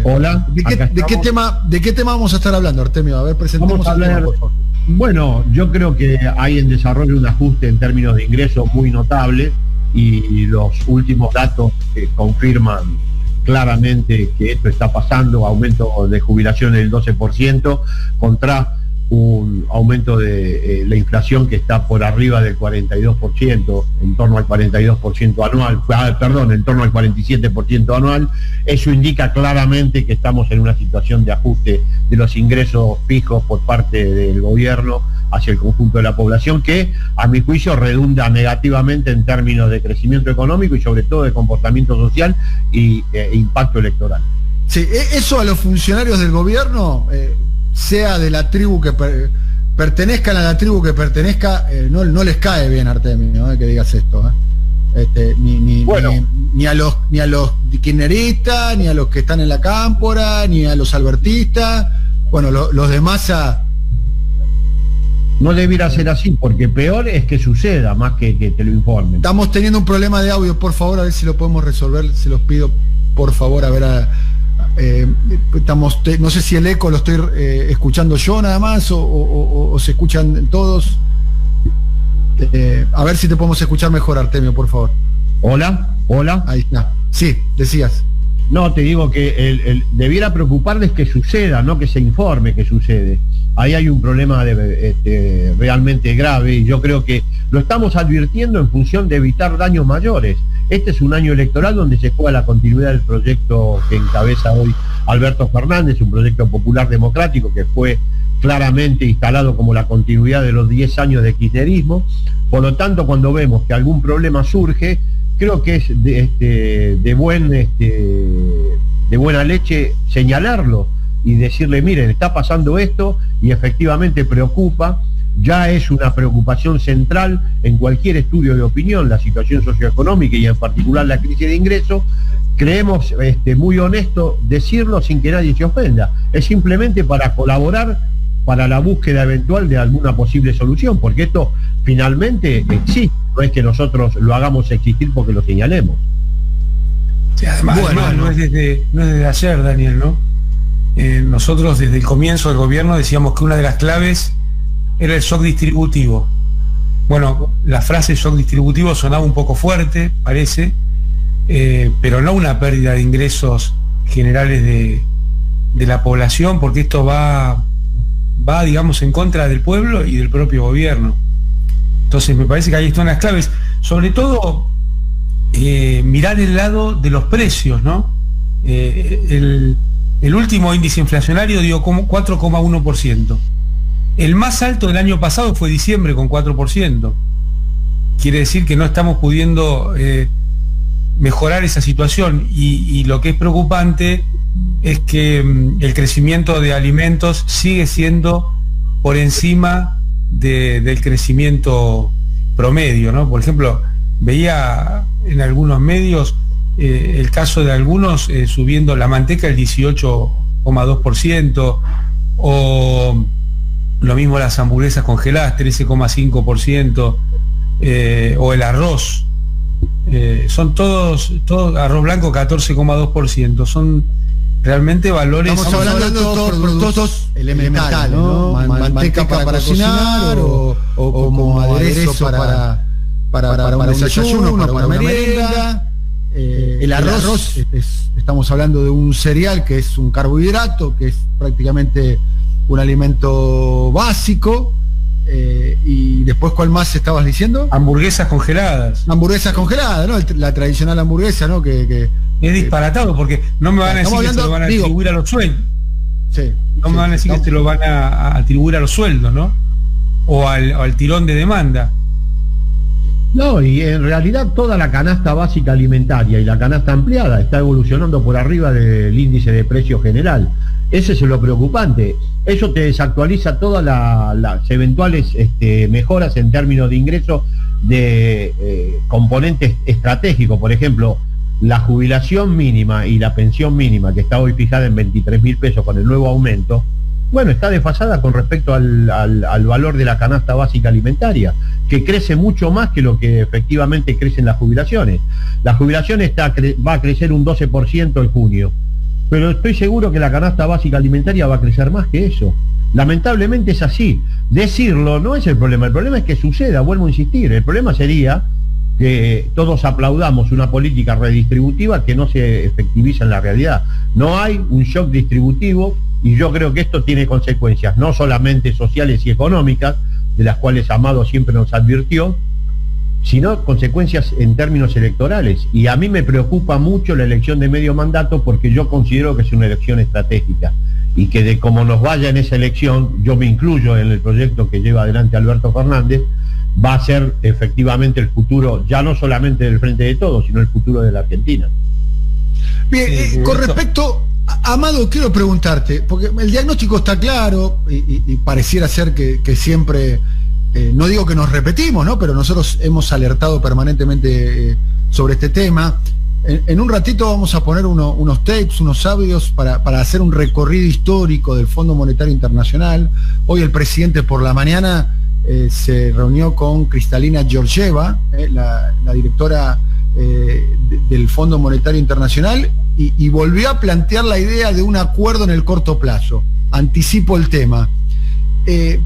Hola. ¿De qué tema vamos a estar hablando, Artemio? A ver, presentemos. Vamos a hablar, tema, por favor. Bueno, yo creo que hay en desarrollo un ajuste en términos de ingresos muy notable y los últimos datos confirman claramente que esto está pasando, aumento de jubilación del 12% contra un aumento de la inflación que está por arriba del 42%, en torno al 42% anual, en torno al 47% anual. Eso indica claramente que estamos en una situación de ajuste de los ingresos fijos por parte del gobierno hacia el conjunto de la población, que a mi juicio redunda negativamente en términos de crecimiento económico y sobre todo de comportamiento social e impacto electoral. Sí, eso a los funcionarios del gobierno, sea de la tribu que pertenezcan a la tribu que pertenezca, no les cae bien, Artemio, que digas esto. Ni a los kirchneristas, ni a los que están en la cámpora, ni a los albertistas. Bueno, los de Massa. No debiera ser así, porque peor es que suceda, más que te lo informen. Estamos teniendo un problema de audio, por favor, a ver si lo podemos resolver, se los pido, por favor, a ver, no sé si el eco lo estoy escuchando yo nada más o se escuchan todos. A ver si te podemos escuchar mejor, Artemio, por favor. Hola. Ahí está. Sí, decías. No, te digo que debiera preocuparles que suceda, no que se informe que sucede. Ahí hay un problema realmente grave y yo creo que lo estamos advirtiendo en función de evitar daños mayores. Este es un año electoral donde se juega la continuidad del proyecto que encabeza hoy Alberto Fernández, un proyecto popular democrático que fue claramente instalado como la continuidad de los 10 años de kirchnerismo. Por lo tanto, cuando vemos que algún problema surge, creo que es de buena leche señalarlo y decirle, miren, está pasando esto y efectivamente preocupa. Ya es una preocupación central en cualquier estudio de opinión la situación socioeconómica y en particular la crisis de ingresos. Creemos muy honesto decirlo sin que nadie se ofenda. Es simplemente para colaborar para la búsqueda eventual de alguna posible solución, porque esto finalmente existe, no es que nosotros lo hagamos existir porque lo señalemos. Sí, además no es desde ayer, Daniel, ¿no? Nosotros desde el comienzo del gobierno decíamos que una de las claves era el shock distributivo. Bueno, la frase shock distributivo sonaba un poco fuerte, parece, pero no una pérdida de ingresos generales de la población, porque esto va, digamos, en contra del pueblo y del propio gobierno. Entonces me parece que ahí están las claves. Sobre todo, mirar el lado de los precios, ¿no? El último índice inflacionario dio como 4,1%. El más alto del año pasado fue diciembre con 4%. Quiere decir que no estamos pudiendo mejorar esa situación y lo que es preocupante es que el crecimiento de alimentos sigue siendo por encima del crecimiento promedio, ¿no? Por ejemplo, veía en algunos medios el caso de algunos subiendo la manteca el 18,2%, o lo mismo las hamburguesas congeladas, 13,5%, o el arroz. Son todos arroz blanco 14,2%. Son realmente valores. Estamos hablando de todos productos elementales, ¿no? Manteca para cocinar o como aderezo para un desayuno, para una merienda. El arroz, estamos hablando de un cereal que es un carbohidrato, que es prácticamente un alimento básico. Y después, ¿cuál más estabas diciendo? Hamburguesas congeladas, ¿no? La tradicional hamburguesa, ¿no? Que es disparatado, porque no me van a decir que se lo van a atribuir a los sueldos. Sí, me van a decir que se lo van a atribuir a los sueldos, ¿no? O al tirón de demanda. No, y en realidad toda la canasta básica alimentaria y la canasta ampliada está evolucionando por arriba del índice de precio general. Ese es lo preocupante. Eso te desactualiza todas las eventuales mejoras en términos de ingresos de componentes estratégicos. Por ejemplo, la jubilación mínima y la pensión mínima, que está hoy fijada en 23.000 pesos con el nuevo aumento, bueno, está desfasada con respecto al valor de la canasta básica alimentaria, que crece mucho más que lo que efectivamente crecen las jubilaciones. La jubilación va a crecer un 12% en junio. pero estoy seguro que la canasta básica alimentaria va a crecer más que eso. Lamentablemente es así. Decirlo no es el problema es que suceda, vuelvo a insistir. El problema sería que todos aplaudamos una política redistributiva que no se efectiviza en la realidad. No hay un shock distributivo, y yo creo que esto tiene consecuencias no solamente sociales y económicas, de las cuales Amado siempre nos advirtió, sino consecuencias en términos electorales. Y a mí me preocupa mucho la elección de medio mandato, porque yo considero que es una elección estratégica, y que de cómo nos vaya en esa elección, yo me incluyo en el proyecto que lleva adelante Alberto Fernández, va a ser efectivamente el futuro, ya no solamente del Frente de Todos, sino el futuro de la Argentina. Bien, con respecto, Amado, quiero preguntarte, porque el diagnóstico está claro, y pareciera ser que siempre, no digo que nos repetimos, ¿no? Pero nosotros hemos alertado permanentemente sobre este tema. En un ratito vamos a poner unos tapes, unos audios para hacer un recorrido histórico del Fondo Monetario Internacional. Hoy el presidente por la mañana se reunió con Kristalina Georgieva, la directora del Fondo Monetario Internacional, y volvió a plantear la idea de un acuerdo en el corto plazo. Anticipo el tema.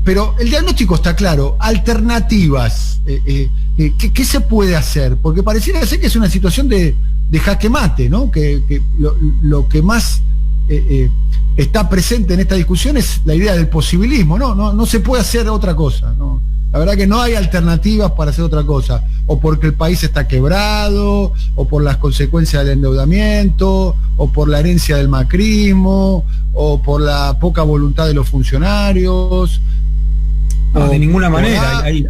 Pero el diagnóstico está claro. Alternativas, ¿qué se puede hacer? Porque pareciera ser que es una situación de jaque mate, ¿no? Que lo que más está presente en esta discusión es la idea del posibilismo. No se puede hacer otra cosa, ¿no? La verdad que no hay alternativas para hacer otra cosa, o porque el país está quebrado, o por las consecuencias del endeudamiento, o por la herencia del macrismo, o por la poca voluntad de los funcionarios. No, de ninguna manera. Hay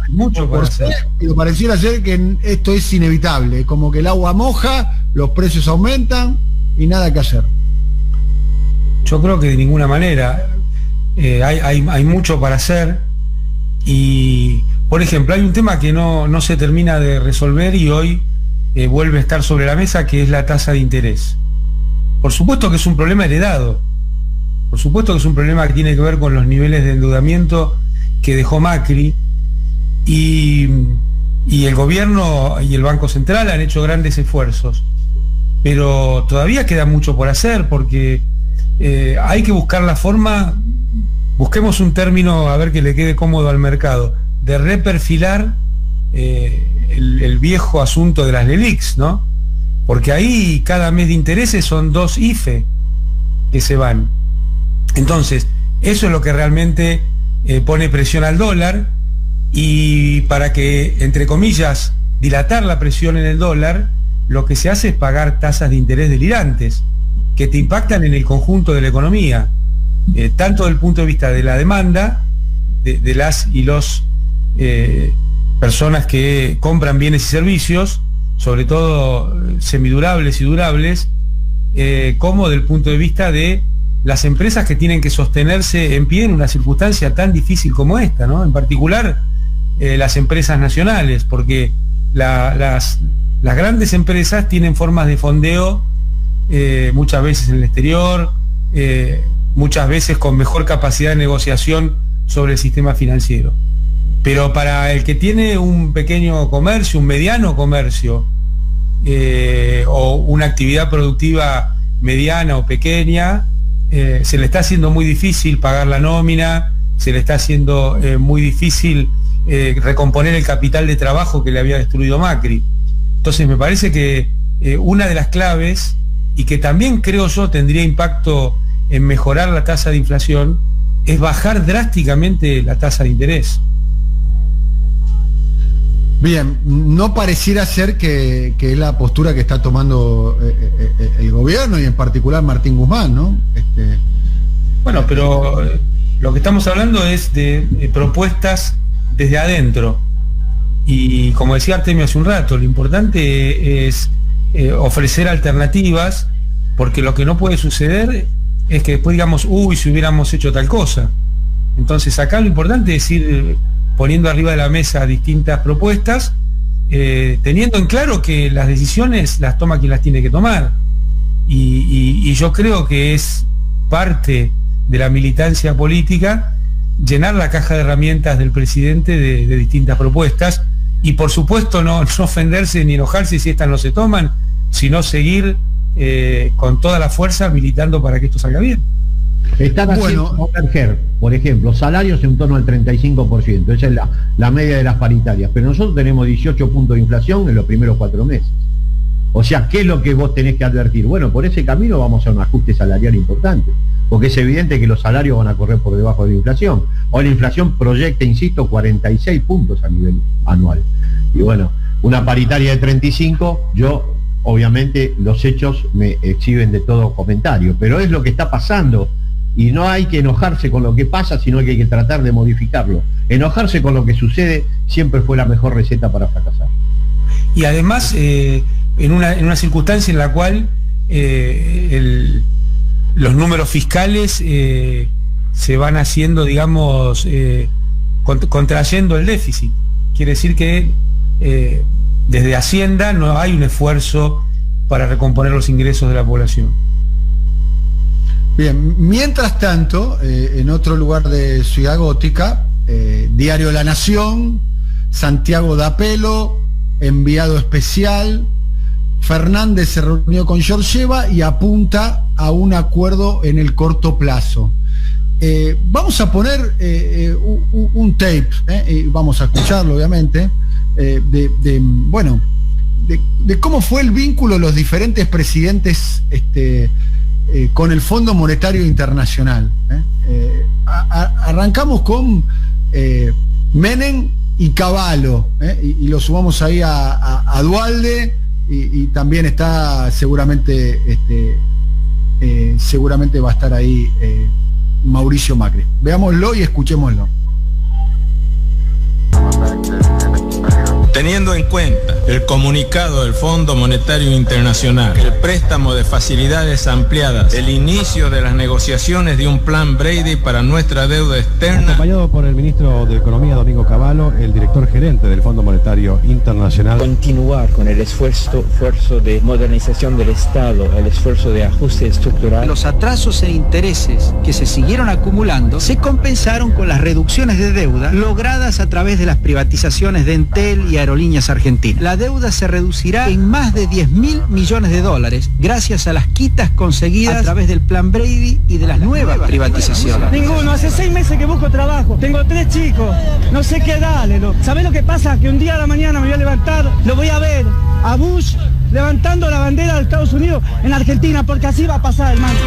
mucho por hacer. Pero pareciera ser que esto es inevitable, como que el agua moja, los precios aumentan y nada que hacer. Yo creo que de ninguna manera. Hay mucho para hacer. Y, por ejemplo, hay un tema que no se termina de resolver y hoy vuelve a estar sobre la mesa, que es la tasa de interés. Por supuesto que es un problema heredado. Por supuesto que es un problema que tiene que ver con los niveles de endeudamiento que dejó Macri, y el gobierno y el Banco Central han hecho grandes esfuerzos. Pero todavía queda mucho por hacer, porque hay que buscar la forma. Busquemos un término, a ver, que le quede cómodo al mercado, de reperfilar el viejo asunto de las LELIQs, ¿no? Porque ahí cada mes de intereses son 2 IFE que se van. Entonces, eso es lo que realmente pone presión al dólar, y para que, entre comillas, dilatar la presión en el dólar, lo que se hace es pagar tasas de interés delirantes, que te impactan en el conjunto de la economía. Tanto desde el punto de vista de la demanda, de las y los personas que compran bienes y servicios, sobre todo semidurables y durables, como del punto de vista de las empresas que tienen que sostenerse en pie en una circunstancia tan difícil como esta, ¿no? En particular las empresas nacionales, porque las grandes empresas tienen formas de fondeo muchas veces en el exterior, muchas veces con mejor capacidad de negociación sobre el sistema financiero. Pero para el que tiene un pequeño comercio, un mediano comercio, o una actividad productiva mediana o pequeña, se le está haciendo muy difícil pagar la nómina, se le está haciendo muy difícil recomponer el capital de trabajo que le había destruido Macri. Entonces me parece que una de las claves, y que también creo yo tendría impacto en mejorar la tasa de inflación, es bajar drásticamente la tasa de interés. Bien, no pareciera ser que es la postura que está tomando el gobierno, y en particular Martín Guzmán, ¿no? Bueno, pero lo que estamos hablando es de propuestas desde adentro. Y como decía Artemio hace un rato, lo importante es ofrecer alternativas, porque lo que no puede suceder es que después digamos, si hubiéramos hecho tal cosa. Entonces acá lo importante es ir poniendo arriba de la mesa distintas propuestas, teniendo en claro que las decisiones las toma quien las tiene que tomar. Y yo creo que es parte de la militancia política llenar la caja de herramientas del presidente de distintas propuestas, y por supuesto no ofenderse ni enojarse si estas no se toman, sino seguir con toda la fuerza militando para que esto salga bien. Están haciendo converger, por ejemplo, salarios en torno al 35%, esa es la media de las paritarias, pero nosotros tenemos 18 puntos de inflación en los primeros 4 meses. O sea, ¿qué es lo que vos tenés que advertir? Bueno, por ese camino vamos a un ajuste salarial importante, porque es evidente que los salarios van a correr por debajo de la inflación. Hoy la inflación proyecta, insisto, 46 puntos a nivel anual. Y bueno, una paritaria de 35, obviamente los hechos me exhiben de todo comentario, pero es lo que está pasando. Y no hay que enojarse con lo que pasa, sino que hay que tratar de modificarlo. Enojarse con lo que sucede siempre fue la mejor receta para fracasar. Y además, en una circunstancia en la cual los números fiscales se van haciendo, digamos, contrayendo el déficit. Quiere decir que desde Hacienda no hay un esfuerzo para recomponer los ingresos de la población. Bien, mientras tanto, en otro lugar de Ciudad Gótica, Diario La Nación, Santiago D'Apelo, enviado especial, Fernández se reunió con Georgieva y apunta a un acuerdo en el corto plazo. Vamos a poner un tape, y vamos a escucharlo obviamente, de cómo fue el vínculo de los diferentes presidentes con el Fondo Monetario Internacional. Arrancamos con Menem y Cavallo, y lo sumamos ahí a Duhalde, y también está seguramente va a estar ahí Mauricio Macri. Veámoslo y escuchémoslo. Teniendo en cuenta el comunicado del Fondo Monetario Internacional, el préstamo de facilidades ampliadas, el inicio de las negociaciones de un plan Brady para nuestra deuda externa. Acompañado por el ministro de Economía, Domingo Cavallo, el director gerente del Fondo Monetario Internacional. Continuar con el esfuerzo de modernización del Estado, el esfuerzo de ajuste estructural. Los atrasos e intereses que se siguieron acumulando se compensaron con las reducciones de deuda logradas a través de las privatizaciones de Entel y Aerolíneas Argentinas. La deuda se reducirá en más de 10.000 millones de dólares gracias a las quitas conseguidas a través del plan Brady y de las nuevas privatizaciones. Ninguno, hace 6 meses que busco trabajo, tengo 3 chicos, no sé qué darle. ¿Sabés lo que pasa? Que un día a la mañana me voy a levantar, lo voy a ver a Bush levantando la bandera de Estados Unidos en Argentina, porque así va a pasar, hermano.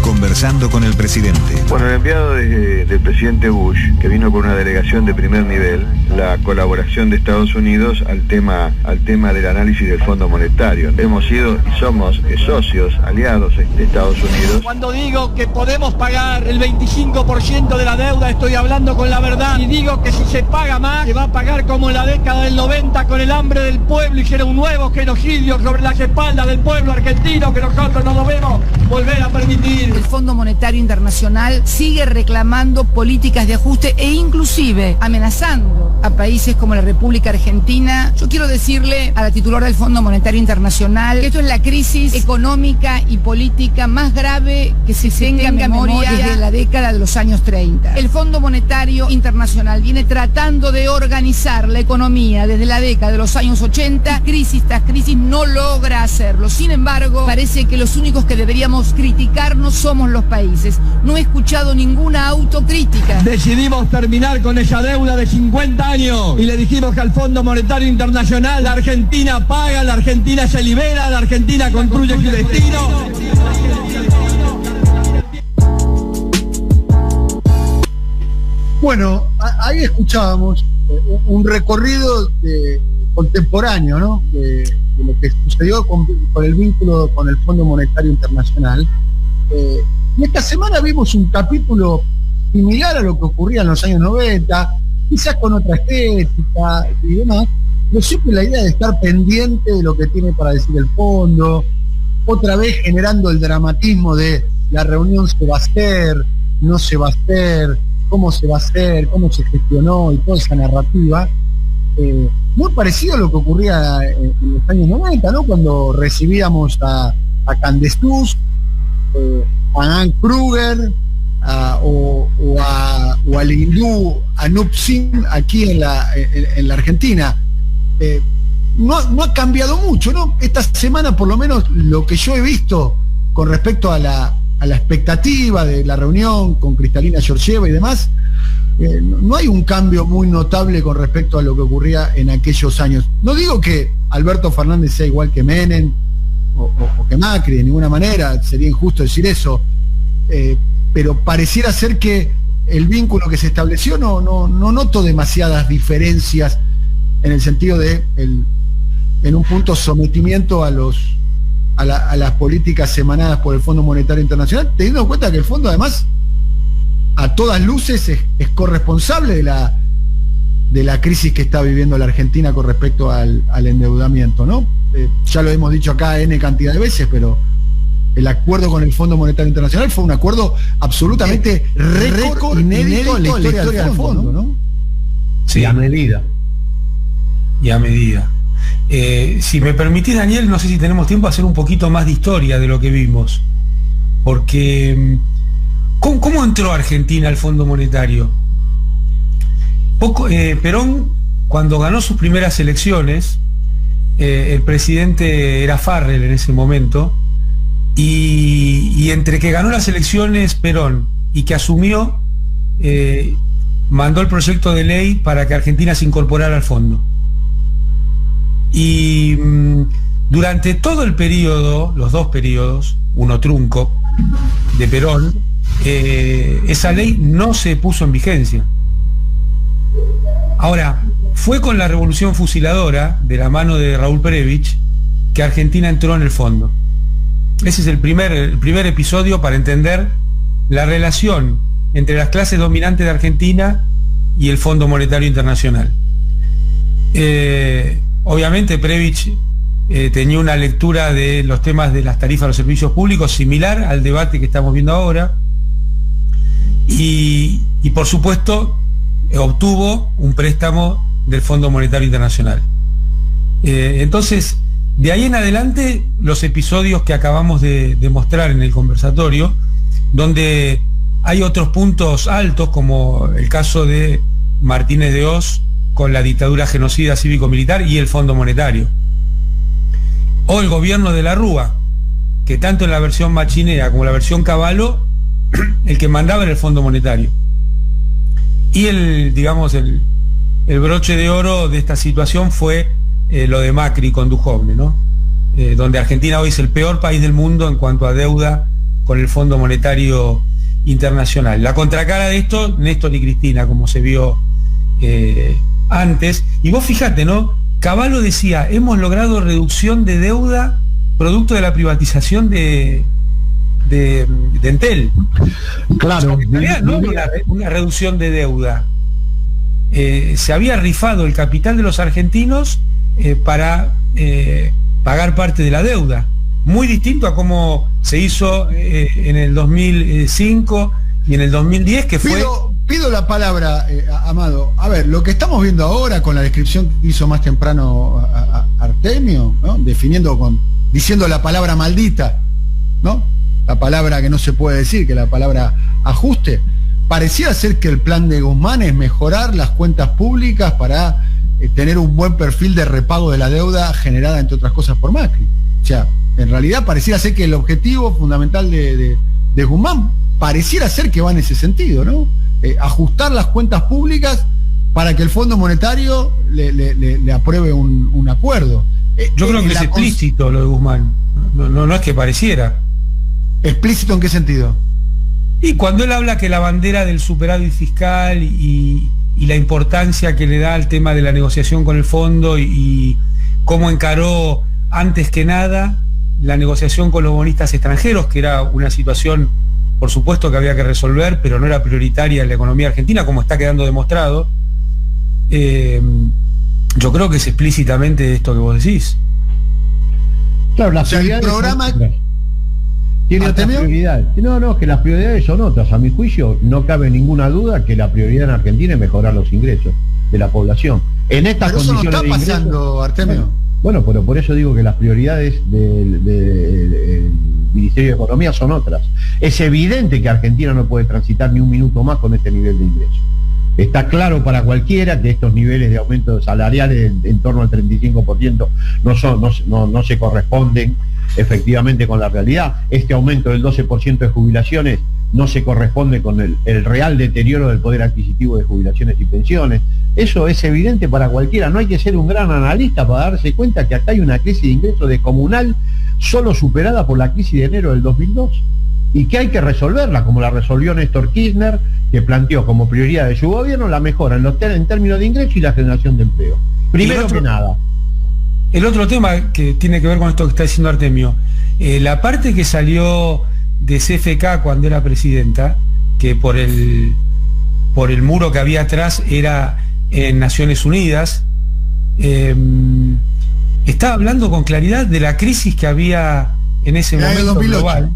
Conversando con el presidente. Bueno, el enviado del presidente Bush, que vino con una delegación de primer nivel, la colaboración de Estados Unidos al tema del análisis del Fondo Monetario. Hemos sido y somos socios, aliados de Estados Unidos. Cuando digo que podemos pagar el 25% de la deuda, estoy hablando con la verdad. Y digo que si se paga más, se va a pagar como en la década del 90 con el hambre del pueblo, y será un nuevo genocidio sobre las espaldas del pueblo argentino que nosotros no debemos volver a permitir. El Fondo Monetario Internacional sigue reclamando políticas de ajuste e inclusive amenazando a países como la República Argentina. Yo quiero decirle a la titular del Fondo Monetario Internacional que esto es la crisis económica y política más grave que se tenga memoria desde la década de los años 30. El Fondo Monetario Internacional viene tratando de organizar la economía desde la década de los años 80. Crisis tras crisis no logra hacerlo. Sin embargo, parece que los únicos que deberíamos criticarnos somos los países. No he escuchado ninguna autocrítica. Decidimos terminar con esa deuda de 50 años y le dijimos que al Fondo Monetario Internacional la Argentina paga, la Argentina se libera, la Argentina construye su destino. Bueno, ahí escuchábamos un recorrido contemporáneo, ¿no? De lo que sucedió con el vínculo con el Fondo Monetario Internacional. Y esta semana vimos un capítulo similar a lo que ocurría en los años 90, quizás con otra estética y demás, pero siempre la idea de estar pendiente de lo que tiene para decir el fondo, otra vez generando el dramatismo de la reunión se va a hacer, no se va a hacer, cómo se va a hacer, cómo se gestionó y toda esa narrativa. Muy parecido a lo que ocurría en los años 90, ¿no? Cuando recibíamos a Candestús, a Ann Kruger, o al hindú Anup Singh aquí en la Argentina. no ha cambiado mucho, ¿no? Esta semana, por lo menos, lo que yo he visto con respecto a la expectativa de la reunión con Kristalina Georgieva y demás, no hay un cambio muy notable con respecto a lo que ocurría en aquellos años. No digo que Alberto Fernández sea igual que Menem o que Macri, de ninguna manera, sería injusto decir eso, pero pareciera ser que el vínculo que se estableció no noto demasiadas diferencias en el sentido de en un punto sometimiento a las políticas emanadas por el Fondo Monetario Internacional, teniendo en cuenta que el fondo además a todas luces es corresponsable de la crisis que está viviendo la Argentina con respecto al endeudamiento, ¿no? Ya lo hemos dicho acá N cantidad de veces, pero el acuerdo con el Fondo Monetario Internacional fue un acuerdo absolutamente récord, inédito en la historia del fondo, ¿no? Sí, a medida. Y a medida. Si me permitís, Daniel, no sé si tenemos tiempo a hacer un poquito más de historia de lo que vimos. Porque, ¿cómo entró Argentina al Fondo Monetario? Perón, cuando ganó sus primeras elecciones, el presidente era Farrell en ese momento, y entre que ganó las elecciones Perón y que asumió, mandó el proyecto de ley para que Argentina se incorporara al fondo. Y durante todo el periodo, los dos periodos, uno trunco, de Perón, esa ley no se puso en vigencia. Ahora, fue con la revolución fusiladora, de la mano de Raúl Perevich, que Argentina entró en el fondo. Ese es el primer episodio para entender la relación entre las clases dominantes de Argentina y el Fondo Monetario Internacional. Obviamente Perevich tenía una lectura de los temas de las tarifas de los servicios públicos similar al debate que estamos viendo ahora, y por supuesto obtuvo un préstamo del Fondo Monetario Internacional. Entonces, de ahí en adelante, los episodios que acabamos de mostrar en el conversatorio, donde hay otros puntos altos, como el caso de Martínez de Oz con la dictadura genocida cívico-militar y el Fondo Monetario, o el gobierno de la Rúa, que tanto en la versión machinera como en la versión Cavallo, el que mandaba era el Fondo Monetario. Y el broche de oro de esta situación fue lo de Macri con Duhovne, ¿no? Donde Argentina hoy es el peor país del mundo en cuanto a deuda con el Fondo Monetario Internacional. La contracara de esto, Néstor y Cristina, como se vio antes. Y vos fíjate, ¿no? Cavallo decía, hemos logrado reducción de deuda producto de la privatización de Entel. Claro. En realidad no había una reducción de deuda. Se había rifado el capital de los argentinos para pagar parte de la deuda. Muy distinto a cómo se hizo en el 2005 y en el 2010, que fue... Pido la palabra, Amado. A ver, lo que estamos viendo ahora con la descripción que hizo más temprano Artemio, ¿no? Diciendo la palabra maldita, ¿no? La palabra que no se puede decir, que la palabra ajuste. Parecía ser que el plan de Guzmán es mejorar las cuentas públicas para tener un buen perfil de repago de la deuda generada, entre otras cosas, por Macri. O sea, en realidad pareciera ser que el objetivo fundamental de Guzmán pareciera ser que va en ese sentido, ¿no? Ajustar las cuentas públicas para que el Fondo Monetario le apruebe un acuerdo. Yo creo que es explícito lo de Guzmán. No es que pareciera. ¿Explícito en qué sentido? Y cuando él habla que la bandera del superávit fiscal y la importancia que le da al tema de la negociación con el fondo y cómo encaró antes que nada la negociación con los bonistas extranjeros, que era una situación, por supuesto, que había que resolver, pero no era prioritaria en la economía argentina, como está quedando demostrado. Yo creo que es explícitamente esto que vos decís. Claro, las prioridades, el programa tiene otras prioridades. No, que las prioridades son otras. A mi juicio, no cabe ninguna duda que la prioridad en Argentina es mejorar los ingresos de la población. En estas condiciones eso no está pasando, Artemio. Bueno, pero por eso digo que las prioridades del Ministerio de Economía son otras. Es evidente que Argentina no puede transitar ni un minuto más con este nivel de ingresos. Está claro para cualquiera que estos niveles de aumento salariales en torno al 35% no se corresponden efectivamente con la realidad. Este aumento del 12% de jubilaciones no se corresponde con el real deterioro del poder adquisitivo de jubilaciones y pensiones. Eso es evidente para cualquiera. No hay que ser un gran analista para darse cuenta que acá hay una crisis de ingresos descomunal solo superada por la crisis de enero del 2002 y que hay que resolverla, como la resolvió Néstor Kirchner, que planteó como prioridad de su gobierno la mejora en términos de ingresos y la generación de empleo. Primero que nada. El otro tema que tiene que ver con esto que está diciendo Artemio, la parte que salió de CFK cuando era presidenta, que por el muro que había atrás era en Naciones Unidas, estaba hablando con claridad de la crisis que había en ese momento global.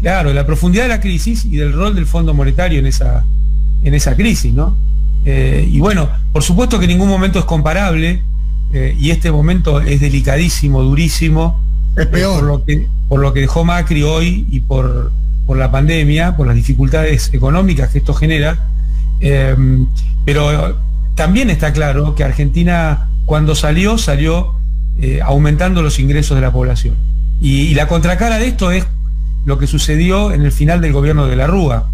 Claro, la profundidad de la crisis y del rol del Fondo Monetario en esa crisis, ¿no? Y bueno, por supuesto que en ningún momento es comparable, y este momento es delicadísimo, durísimo. Es peor. Por lo que dejó Macri hoy y por la pandemia, por las dificultades económicas que esto genera. Pero también está claro que Argentina, cuando salió aumentando los ingresos de la población. Y la contracara de esto es lo que sucedió en el final del gobierno de la Rúa,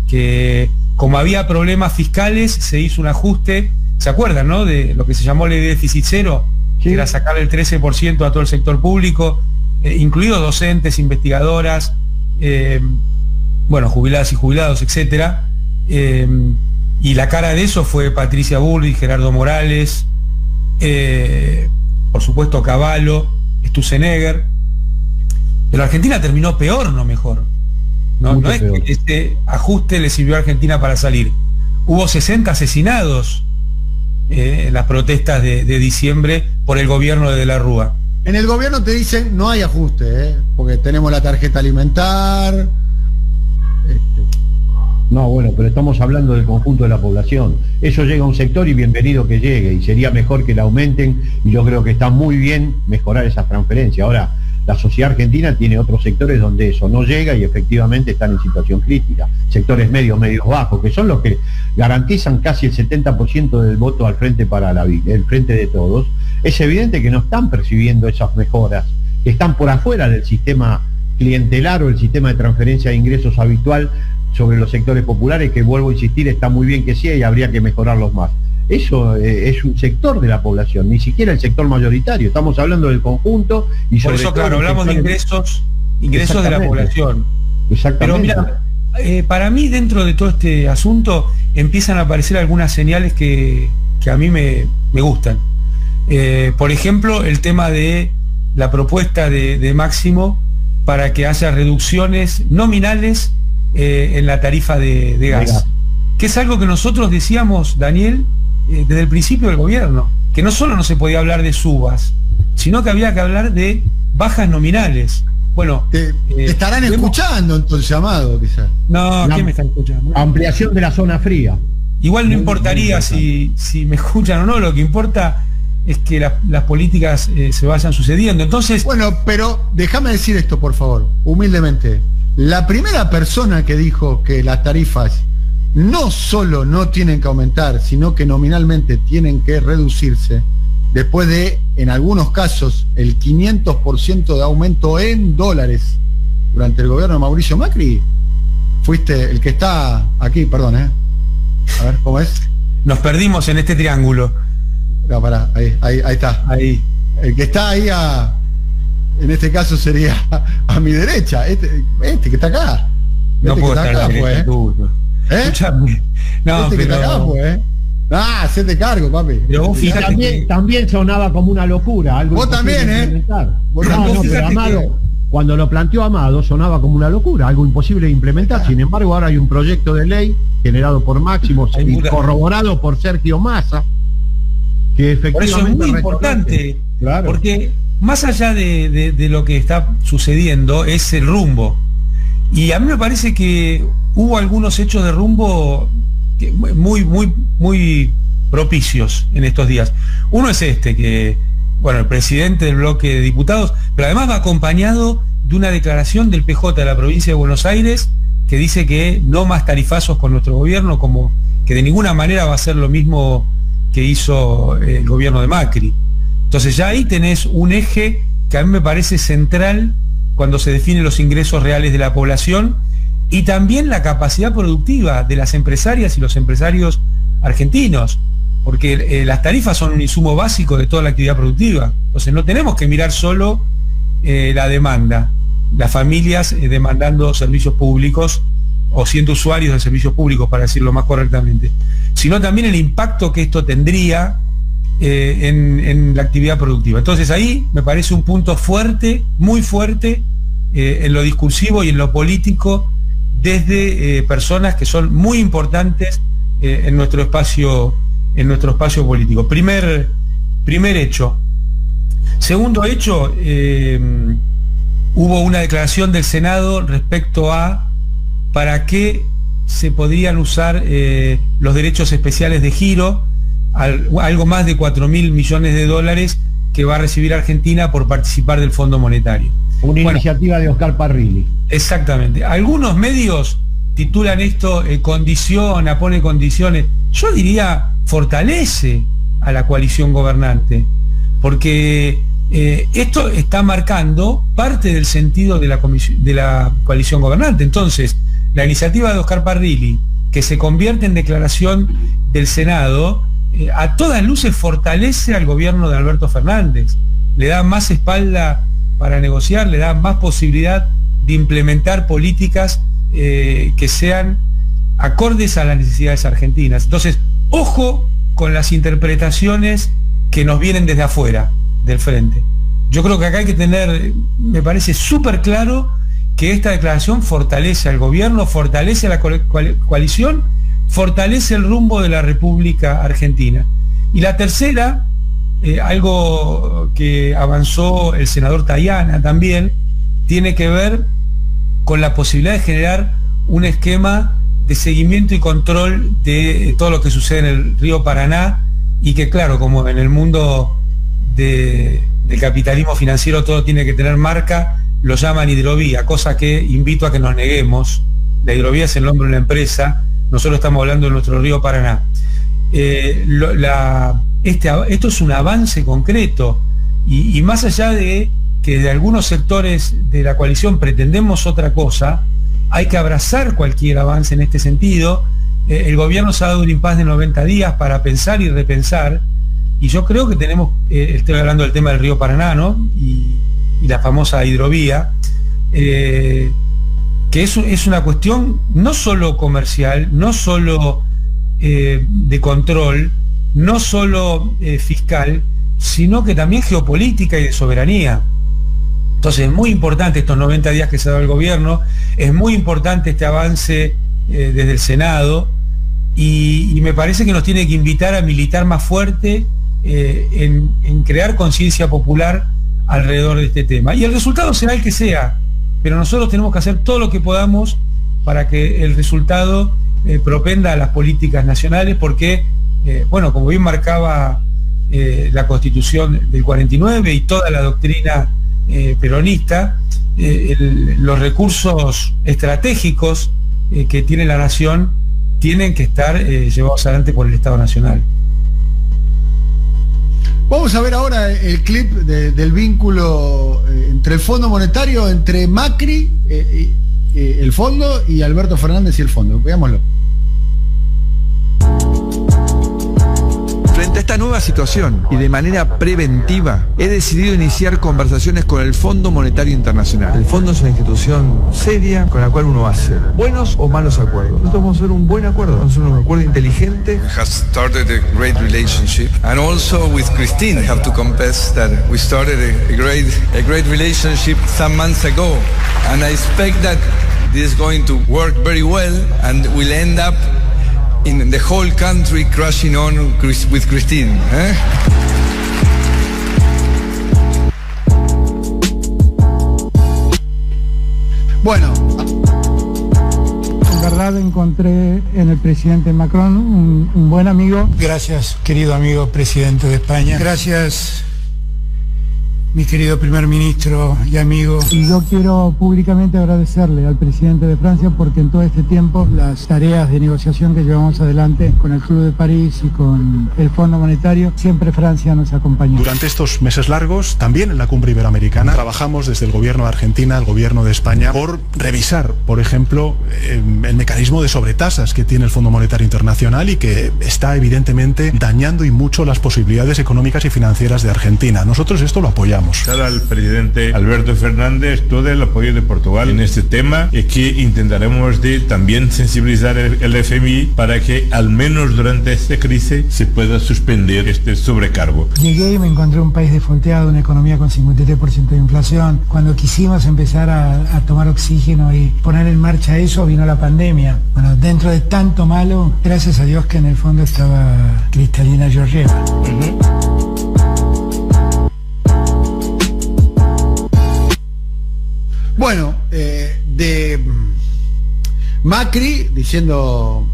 que como había problemas fiscales, se hizo un ajuste, ¿se acuerdan, no?, de lo que se llamó ley de déficit cero, sí, que era sacar el 13% a todo el sector público, incluidos docentes, investigadoras, jubiladas y jubilados, etcétera. Y la cara de eso fue Patricia Bullrich, Gerardo Morales, por supuesto Cavallo, Sturzenegger. Pero Argentina terminó peor, no mejor. No es que este ajuste le sirvió a Argentina para salir. Hubo 60 asesinados en las protestas de diciembre por el gobierno de la Rúa. En el gobierno te dicen no hay ajuste, porque tenemos la tarjeta alimentar. No, bueno, pero estamos hablando del conjunto de la población. Eso llega a un sector y bienvenido que llegue, y sería mejor que la aumenten, y yo creo que está muy bien mejorar esas transferencias. Ahora, la sociedad argentina tiene otros sectores donde eso no llega y efectivamente están en situación crítica. Sectores medios bajos, que son los que garantizan casi el 70% del voto al frente el frente de todos. Es evidente que no están percibiendo esas mejoras, que están por afuera del sistema clientelar o el sistema de transferencia de ingresos habitual sobre los sectores populares, que vuelvo a insistir, está muy bien que sea y habría que mejorarlos más. Eso es un sector de la población, ni siquiera el sector mayoritario. Estamos hablando del conjunto y por eso, claro, hablamos de ingresos de la población. Exactamente. Pero mira, para mí, dentro de todo este asunto empiezan a aparecer algunas señales que a mí me gustan. Por ejemplo, el tema de la propuesta de Máximo para que haya reducciones nominales en la tarifa de gas, que es algo que nosotros decíamos, Daniel, desde el principio del gobierno, que no solo no se podía hablar de subas, sino que había que hablar de bajas nominales. Bueno, te estarán escuchando en tu llamado, quizás. No, ¿quién me está escuchando? Ampliación de la zona fría. Igual no importaría si me escuchan o no, lo que importa es que las políticas se vayan sucediendo. Entonces, bueno, pero déjame decir esto, por favor, humildemente. La primera persona que dijo que las tarifas no solo no tienen que aumentar, sino que nominalmente tienen que reducirse, después de, en algunos casos, el 500% de aumento en dólares durante el gobierno de Mauricio Macri, fuiste el que está aquí, perdón, A ver, ¿cómo es? Nos perdimos en este triángulo. No, pará, ahí está. Ahí. El que está ahí en este caso sería a mi derecha, este que está acá. No puedo estar acá, pues. Escuchame. No, que está acá, pues. Hacete cargo, papi. Pero también sonaba como una locura. Algo vos también, pero Amado, cuando lo planteó Amado, sonaba como una locura, algo imposible de implementar. Sin embargo, ahora hay un proyecto de ley generado por Máximo y corroborado por Sergio Massa, que efectivamente... Por eso es muy importante, claro, porque más allá de lo que está sucediendo es el rumbo. Y a mí me parece que hubo algunos hechos de rumbo muy propicios en estos días. Uno es que, bueno, el presidente del bloque de diputados, pero además va acompañado de una declaración del PJ de la provincia de Buenos Aires que dice que no más tarifazos con nuestro gobierno, como que de ninguna manera va a ser lo mismo que hizo el gobierno de Macri. Entonces ya ahí tenés un eje que a mí me parece central cuando se definen los ingresos reales de la población y también la capacidad productiva de las empresarias y los empresarios argentinos, porque las tarifas son un insumo básico de toda la actividad productiva. Entonces no tenemos que mirar solo la demanda, las familias demandando servicios públicos o siendo usuarios de servicios públicos, para decirlo más correctamente, sino también el impacto que esto tendría en la actividad productiva. Entonces ahí me parece un punto fuerte, muy fuerte, en lo discursivo y en lo político, desde personas que son muy importantes en nuestro espacio político. Primer hecho. Segundo hecho, hubo una declaración del Senado respecto a para qué se podrían usar los derechos especiales de giro, algo más de 4.000 millones de dólares que va a recibir Argentina por participar del Fondo Monetario. Una iniciativa de Oscar Parrilli. Exactamente. Algunos medios titulan esto pone condiciones. Yo diría fortalece a la coalición gobernante, porque esto está marcando parte del sentido de la coalición gobernante. Entonces, la iniciativa de Oscar Parrilli, que se convierte en declaración del Senado, a todas luces fortalece al gobierno de Alberto Fernández, le da más espalda para negociar, le da más posibilidad de implementar políticas que sean acordes a las necesidades argentinas. Entonces, ojo con las interpretaciones que nos vienen desde afuera del frente. Yo creo que acá hay que tener, me parece súper claro, que esta declaración fortalece al gobierno, fortalece a la coalición, fortalece el rumbo de la República Argentina. Y la tercera, algo que avanzó el senador Tayana también, tiene que ver con la posibilidad de generar un esquema de seguimiento y control de todo lo que sucede en el río Paraná, y que claro, como en el mundo del capitalismo financiero todo tiene que tener marca, lo llaman hidrovía, cosa que invito a que nos neguemos. La hidrovía es el nombre de una empresa, nosotros estamos hablando de nuestro río Paraná. Esto es un avance concreto, y más allá de que de algunos sectores de la coalición pretendemos otra cosa, hay que abrazar cualquier avance en este sentido. El gobierno se ha dado un impasse de 90 días para pensar y repensar, y yo creo que tenemos, estoy hablando del tema del río Paraná, ¿no? y la famosa hidrovía, que es una cuestión no solo comercial, no solo de control, no solo fiscal, sino que también geopolítica y de soberanía. Entonces es muy importante estos 90 días que se ha dado el gobierno, es muy importante este avance desde el Senado, y me parece que nos tiene que invitar a militar más fuerte en crear conciencia popular alrededor de este tema. Y el resultado será el que sea, pero nosotros tenemos que hacer todo lo que podamos para que el resultado propenda a las políticas nacionales, porque, como bien marcaba la Constitución del 49 y toda la doctrina peronista, los recursos estratégicos que tiene la nación tienen que estar llevados adelante por el Estado Nacional. Vamos a ver ahora el clip del vínculo entre el Fondo Monetario, entre Macri, el Fondo, y Alberto Fernández y el Fondo. Veámoslo. Frente a esta nueva situación y de manera preventiva, he decidido iniciar conversaciones con el Fondo Monetario Internacional. El Fondo es una institución seria con la cual uno hace buenos o malos acuerdos. Nosotros vamos a hacer un buen acuerdo, vamos a hacer un acuerdo inteligente. Has started a great relationship, and also with Christine, I have to confess that we started a great relationship some months ago, and I expect that this is going to work very well and will end up in the whole country crashing on with Christine. Bueno. En verdad encontré en el presidente Macron un buen amigo. Gracias, querido amigo presidente de España. Gracias, mi querido primer ministro y amigo. Y yo quiero públicamente agradecerle al presidente de Francia porque en todo este tiempo las tareas de negociación que llevamos adelante con el Club de París y con el Fondo Monetario, siempre Francia nos acompañó. Durante estos meses largos, también en la cumbre iberoamericana, trabajamos desde el gobierno de Argentina, el gobierno de España, por revisar, por ejemplo, el mecanismo de sobretasas que tiene el Fondo Monetario Internacional y que está evidentemente dañando y mucho las posibilidades económicas y financieras de Argentina. Nosotros esto lo apoyamos. Al presidente Alberto Fernández todo el apoyo de Portugal en este tema y que intentaremos de también sensibilizar el FMI para que al menos durante esta crisis se pueda suspender este sobrecargo. Llegué y me encontré un país desfolteado, una economía con 53% de inflación. Cuando quisimos empezar a tomar oxígeno y poner en marcha eso, vino la pandemia. Bueno, dentro de tanto malo, gracias a Dios que en el fondo estaba Kristalina Georgieva. Bueno, de Macri diciendo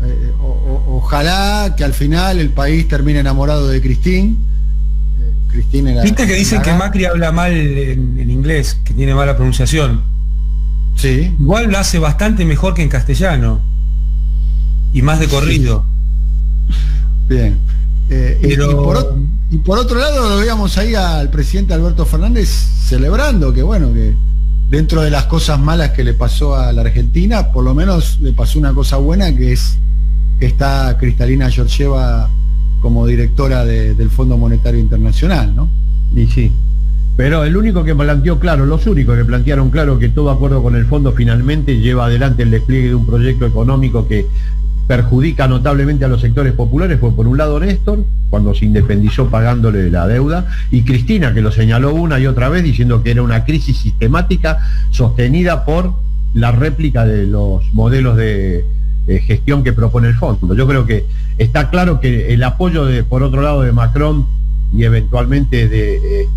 ojalá que al final el país termine enamorado de Cristín. Cristina era... ¿Viste que dicen que Macri habla mal en inglés, que tiene mala pronunciación? Sí. Igual lo hace bastante mejor que en castellano. Y más de corrido. Bien. Y por otro lado lo veíamos ahí al presidente Alberto Fernández celebrando que bueno, que dentro de las cosas malas que le pasó a la Argentina, por lo menos le pasó una cosa buena, que es que está Kristalina Georgieva como directora del Fondo Monetario Internacional, ¿no? Y sí, pero el único que planteó claro, los únicos que plantearon claro que todo acuerdo con el fondo finalmente lleva adelante el despliegue de un proyecto económico que perjudica notablemente a los sectores populares fue por un lado Néstor, cuando se independizó pagándole la deuda, y Cristina, que lo señaló una y otra vez diciendo que era una crisis sistemática sostenida por la réplica de los modelos de gestión que propone el fondo. Yo creo que está claro que el apoyo por otro lado de Macron y eventualmente de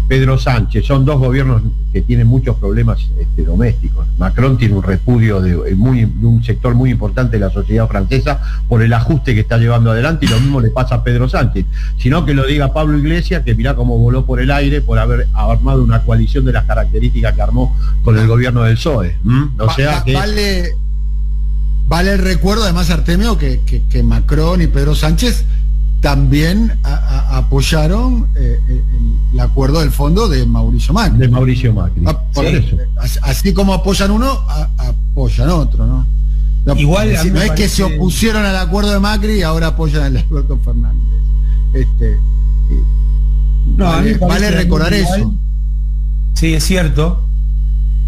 Pedro Sánchez son dos gobiernos que tienen muchos problemas domésticos. Macron tiene un repudio de un sector muy importante de la sociedad francesa por el ajuste que está llevando adelante, y lo mismo le pasa a Pedro Sánchez, sino que lo diga Pablo Iglesias, que mirá cómo voló por el aire por haber armado una coalición de las características que armó con el gobierno del PSOE. O sea que vale el recuerdo, además, Artemio, que Macron y Pedro Sánchez también apoyaron el acuerdo del fondo de Mauricio Macri. De Mauricio Macri. Por eso. Así como apoyan uno, apoyan otro, ¿no? Igual no es que se opusieron al acuerdo de Macri y ahora apoyan al Alberto Fernández. Vale recordar eso. Sí, es cierto.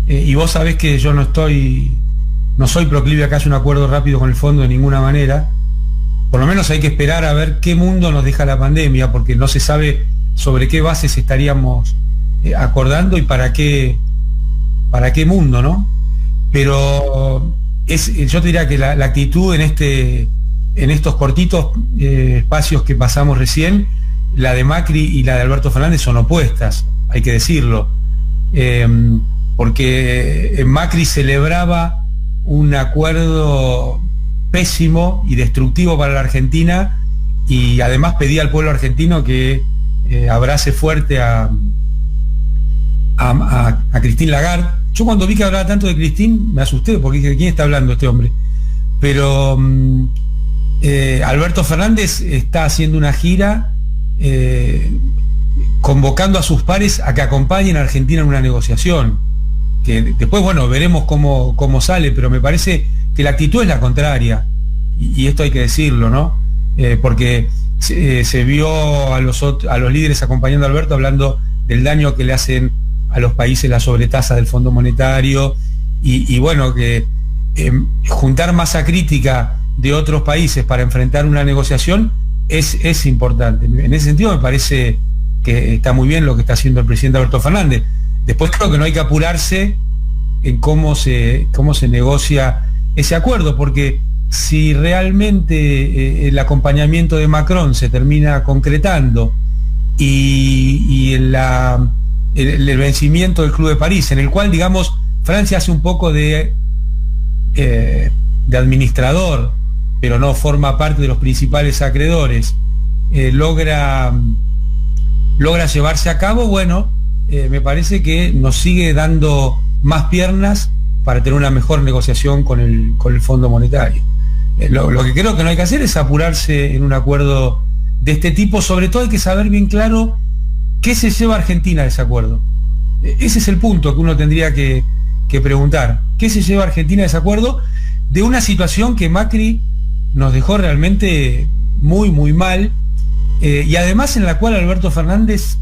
Y vos sabés que yo no soy proclive a que haya un acuerdo rápido con el fondo de ninguna manera. Por lo menos hay que esperar a ver qué mundo nos deja la pandemia, porque no se sabe sobre qué bases estaríamos acordando y para qué mundo, ¿no? Pero yo te diría que la actitud en estos cortitos espacios que pasamos recién, la de Macri y la de Alberto Fernández son opuestas, hay que decirlo. Porque Macri celebraba un acuerdo pésimo y destructivo para la Argentina, y además pedía al pueblo argentino que abrace fuerte a Christine Lagarde. Yo cuando vi que hablaba tanto de Christine me asusté, porque dije, ¿de quién está hablando este hombre? Pero Alberto Fernández está haciendo una gira convocando a sus pares a que acompañen a Argentina en una negociación, que después, bueno, veremos cómo sale, pero me parece que la actitud es la contraria, y esto hay que decirlo, ¿no? Porque se vio a los líderes acompañando a Alberto hablando del daño que le hacen a los países la sobretasa del Fondo Monetario, y bueno, que juntar masa crítica de otros países para enfrentar una negociación es importante. En ese sentido me parece que está muy bien lo que está haciendo el presidente Alberto Fernández. Después creo que no hay que apurarse en cómo se negocia ese acuerdo, porque si realmente el acompañamiento de Macron se termina concretando y el vencimiento del Club de París, en el cual, digamos, Francia hace un poco de administrador, pero no forma parte de los principales acreedores, logra llevarse a cabo, bueno, me parece que nos sigue dando más piernas para tener una mejor negociación con el Fondo Monetario. Lo que creo que no hay que hacer es apurarse en un acuerdo de este tipo. Sobre todo hay que saber bien claro qué se lleva Argentina de ese acuerdo. Ese es el punto que uno tendría que preguntar. ¿Qué se lleva Argentina de ese acuerdo? De una situación que Macri nos dejó realmente muy, muy mal, y además en la cual Alberto Fernández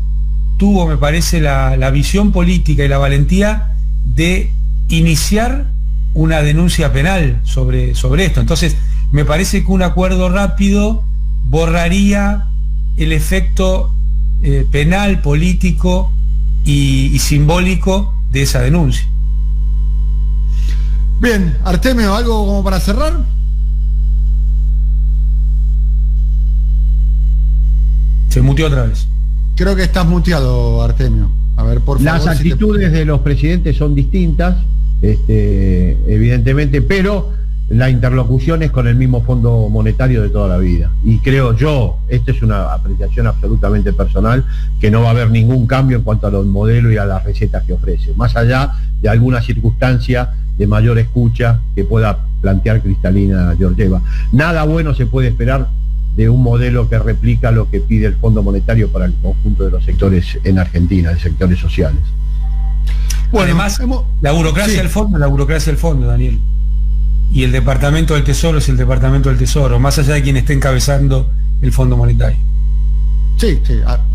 tuvo, me parece, la visión política y la valentía de iniciar una denuncia penal sobre esto. Entonces, me parece que un acuerdo rápido borraría el efecto penal, político y simbólico de esa denuncia. Bien, Artemio, ¿algo como para cerrar? Se muteó otra vez. Creo que estás muteado, Artemio. A ver, por favor. Las actitudes de los presidentes son distintas, evidentemente, pero la interlocución es con el mismo Fondo Monetario de toda la vida. Y creo yo, esta es una apreciación absolutamente personal, que no va a haber ningún cambio en cuanto a los modelos y a las recetas que ofrece, más allá de alguna circunstancia de mayor escucha que pueda plantear Cristalina Georgieva. Nada bueno se puede esperar de un modelo que replica lo que pide el Fondo Monetario para el conjunto de los sectores en Argentina, de sectores sociales. Bueno, además, la burocracia del fondo es la burocracia del fondo, Daniel. Y el Departamento del Tesoro es el Departamento del Tesoro, más allá de quien esté encabezando el Fondo Monetario. Sí, sí.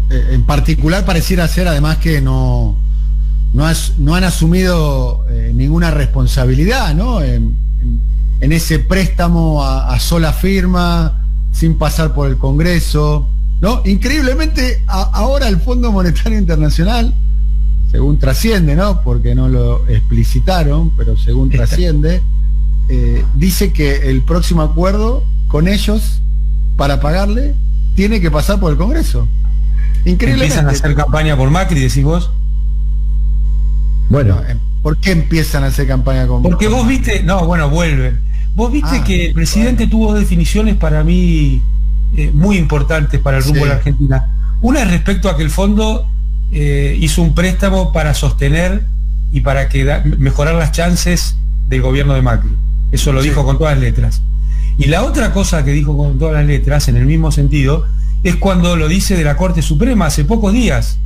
En particular pareciera ser además que no han asumido ninguna responsabilidad, ¿no? En ese préstamo a sola firma, sin pasar por el Congreso, ¿no? Increíblemente, ahora el Fondo Monetario Internacional, según trasciende, ¿no? Porque no lo explicitaron, pero según trasciende, dice que el próximo acuerdo con ellos, para pagarle, tiene que pasar por el Congreso. Increíblemente. ¿Empiezan a hacer campaña por Macri, decís vos? Bueno, ¿por qué empiezan a hacer campaña con Porque vos viste, no, bueno, vuelven. Vos viste que el presidente tuvo definiciones para mí muy importantes para el rumbo de la Argentina. Una es respecto a que el fondo hizo un préstamo para sostener y para mejorar las chances del gobierno de Macri. Eso lo dijo con todas las letras. Y la otra cosa que dijo con todas las letras, en el mismo sentido, es cuando lo dice de la Corte Suprema hace pocos días.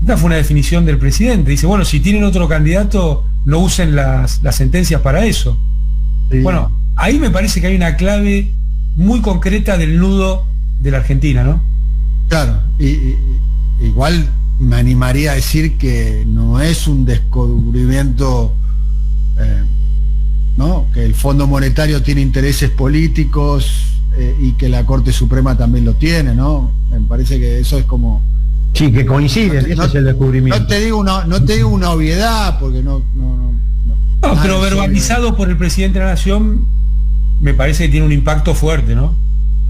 Esta fue una definición del presidente. Dice, bueno, si tienen otro candidato, no usen las sentencias para eso. Sí. Bueno, ahí me parece que hay una clave muy concreta del nudo de la Argentina, ¿no? Claro, igual me animaría a decir que no es un descubrimiento, ¿no? Que el Fondo Monetario tiene intereses políticos y que la Corte Suprema también lo tiene, ¿no? Me parece que eso es como... Sí, que coinciden, ese es el descubrimiento. No te digo una obviedad, porque no, pero verbalizado por el presidente de la Nación, me parece que tiene un impacto fuerte, ¿no?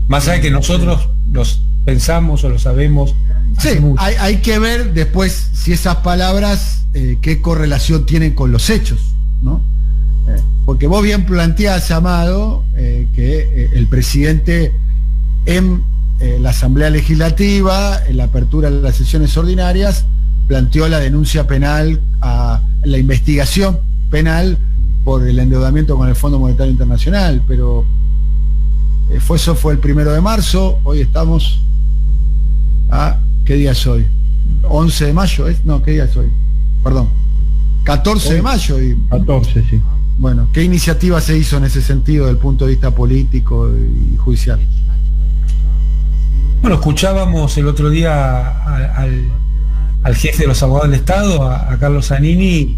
Más allá de que nosotros los pensamos o lo sabemos. Sí, hay que ver después si esas palabras qué correlación tienen con los hechos, ¿no? Porque vos bien planteás, Amado, que el presidente en la Asamblea Legislativa, en la apertura de las sesiones ordinarias, planteó la denuncia penal, la investigación penal por el endeudamiento con el Fondo Monetario Internacional, pero eso fue el 1 de marzo, hoy estamos a, ¿qué día es hoy? 11 de mayo, no, ¿qué día es hoy? Perdón, 14 de mayo. 14, sí. Bueno, ¿qué iniciativa se hizo en ese sentido desde el punto de vista político y judicial? Bueno, escuchábamos el otro día al jefe de los abogados del Estado, a Carlos Zanini,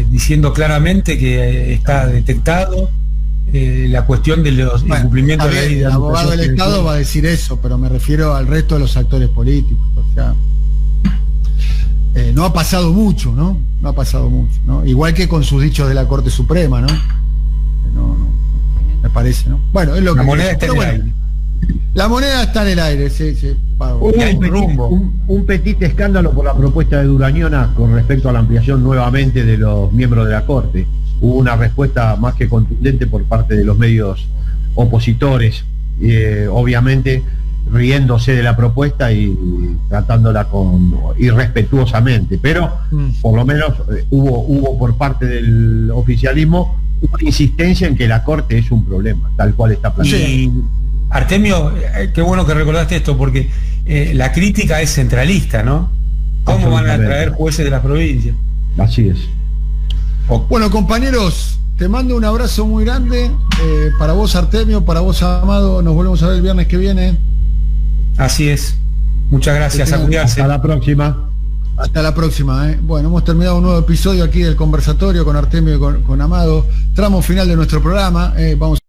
diciendo claramente que está detectado la cuestión de los incumplimientos de la ley. El abogado del Estado va a decir eso, pero me refiero al resto de los actores políticos. O sea, no ha pasado mucho, ¿no? No ha pasado mucho, ¿no? Igual que con sus dichos de la Corte Suprema, ¿no? No, me parece, ¿no? Bueno, es lo la que... moneda está en el aire. La moneda está en el aire, sí. Un petit escándalo por la propuesta de Durañona con respecto a la ampliación nuevamente de los miembros de la Corte. Hubo una respuesta más que contundente por parte de los medios opositores. Obviamente riéndose de la propuesta y tratándola irrespetuosamente, pero por lo menos hubo por parte del oficialismo una insistencia en que la Corte es un problema, tal cual está planteado. Sí. Artemio, qué bueno que recordaste esto, porque la crítica es centralista, ¿no? ¿Cómo van a traer jueces de las provincias? Así es. Bueno, compañeros, te mando un abrazo muy grande, para vos, Artemio, para vos, Amado. Nos volvemos a ver el viernes que viene. Así es. Muchas gracias, a cuidarse. Hasta la próxima. Hasta la próxima. Bueno, hemos terminado un nuevo episodio aquí del conversatorio con Artemio y con Amado. Tramo final de nuestro programa. Vamos a